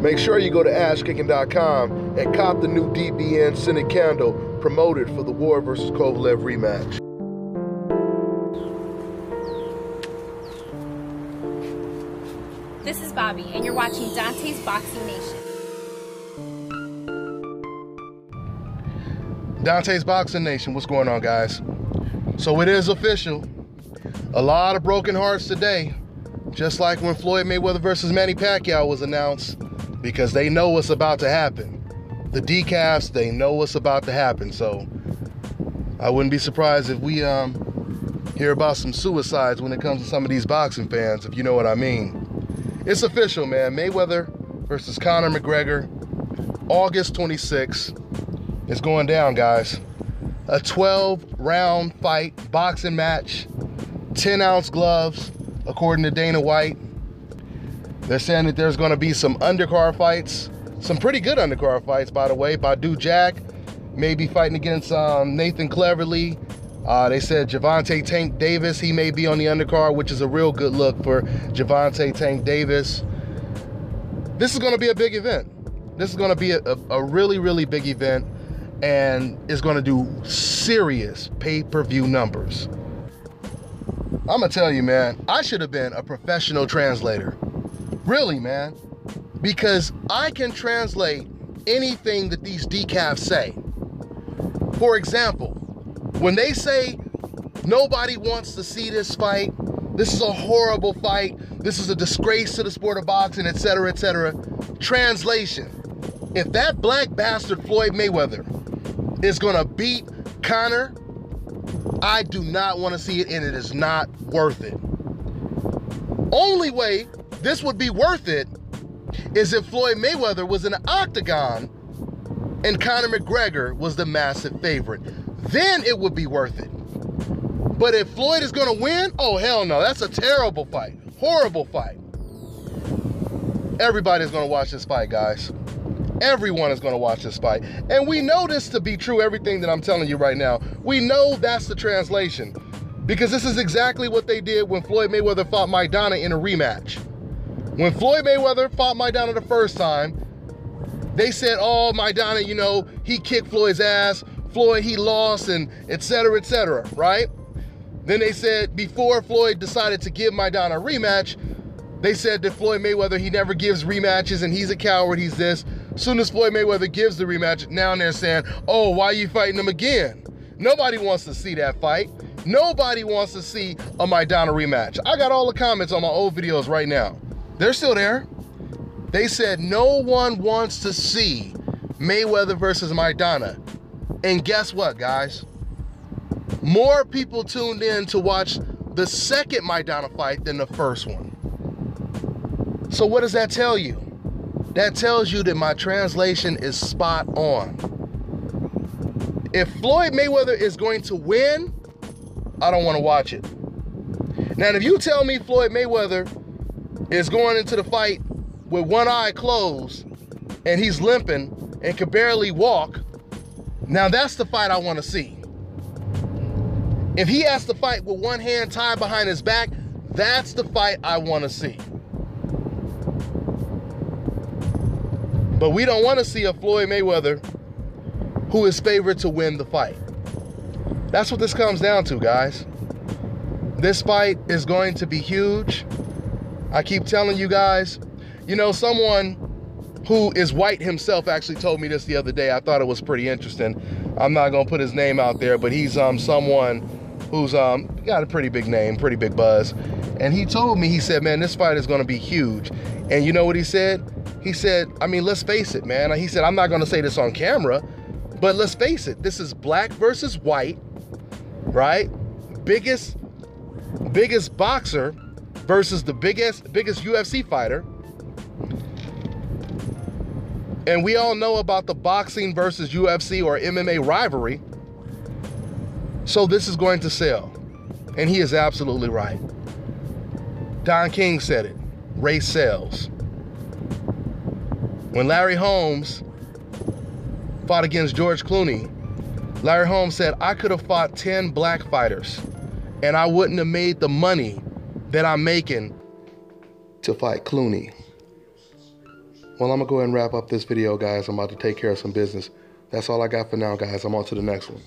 Make sure you go to ashkicking.com and cop the new DBN scented candle promoted for the Ward versus Kovalev rematch. This is Bobby, and you're watching Dante's Boxing Nation. Dante's Boxing Nation, what's going on, guys? So it is official. A lot of broken hearts today, just like when Floyd Mayweather versus Manny Pacquiao was announced, because they know what's about to happen. The decafs, they know what's about to happen. So I wouldn't be surprised if we hear about some suicides when it comes to some of these boxing fans, if you know what I mean. It's official, man. Mayweather versus Conor McGregor, August 26th. It's going down, guys. A 12-round fight, boxing match, 10-ounce gloves, according to Dana White. They're saying that there's going to be some undercard fights, some pretty good undercard fights, by the way. Badu Jack may be fighting against Nathan Cleverly. They said Gervonta Tank Davis, he may be on the undercard, which is a real good look for Gervonta Tank Davis. This is going to be a big event. This is going to be a really, really big event, and it's going to do serious pay-per-view numbers. I'm going to tell you, man, I should have been a professional translator. Really, man. Because I can translate anything that these decafs say. For example, when they say nobody wants to see this fight, this is a horrible fight, this is a disgrace to the sport of boxing, etc., etc. Translation: if that black bastard Floyd Mayweather is gonna beat Conor, I do not want to see it, and it is not worth it. Only way this would be worth it is if Floyd Mayweather was in an octagon and Conor McGregor was the massive favorite. Then it would be worth it. But if Floyd is gonna win, oh hell no, that's a terrible fight, horrible fight. Everybody's gonna watch this fight, guys. Everyone is gonna watch this fight. And we know this to be true, everything that I'm telling you right now. We know that's the translation, because this is exactly what they did when Floyd Mayweather fought Maidana in a rematch. When Floyd Mayweather fought Maidana the first time, they said, oh, Maidana, you know, he kicked Floyd's ass, Floyd, he lost, and etc., right? Then they said, before Floyd decided to give Maidana a rematch, they said that Floyd Mayweather, he never gives rematches and he's a coward, he's this. As soon as Floyd Mayweather gives the rematch, now they're saying, oh, why are you fighting him again? Nobody wants to see that fight. Nobody wants to see a Maidana rematch. I got all the comments on my old videos right now. They're still there. They said no one wants to see Mayweather versus Maidana. And guess what, guys? More people tuned in to watch the second Maidana fight than the first one. So what does that tell you? That tells you that my translation is spot on. If Floyd Mayweather is going to win, I don't want to watch it. Now, if you tell me Floyd Mayweather is going into the fight with one eye closed and he's limping and can barely walk, now that's the fight I want to see. If he has to fight with one hand tied behind his back, that's the fight I want to see. But we don't want to see a Floyd Mayweather who is favored to win the fight. That's what this comes down to, guys. This fight is going to be huge. I keep telling you guys, you know, someone who is white himself actually told me this the other day. I thought it was pretty interesting. I'm not gonna put his name out there, but he's someone who's got a pretty big name, pretty big buzz. And he told me, he said, man, this fight is gonna be huge. And you know what he said? He said, I mean, let's face it, man. He said, I'm not gonna say this on camera, but let's face it, this is black versus white, right? Biggest boxer versus the biggest UFC fighter. And we all know about the boxing versus UFC or MMA rivalry. So this is going to sell. And he is absolutely right. Don King said it. Race sells. When Larry Holmes fought against George Clooney, Larry Holmes said, I could have fought 10 black fighters and I wouldn't have made the money that I'm making to fight Clooney. Well, I'm gonna go ahead and wrap up this video, guys. I'm about to take care of some business. That's all I got for now, guys. I'm on to the next one.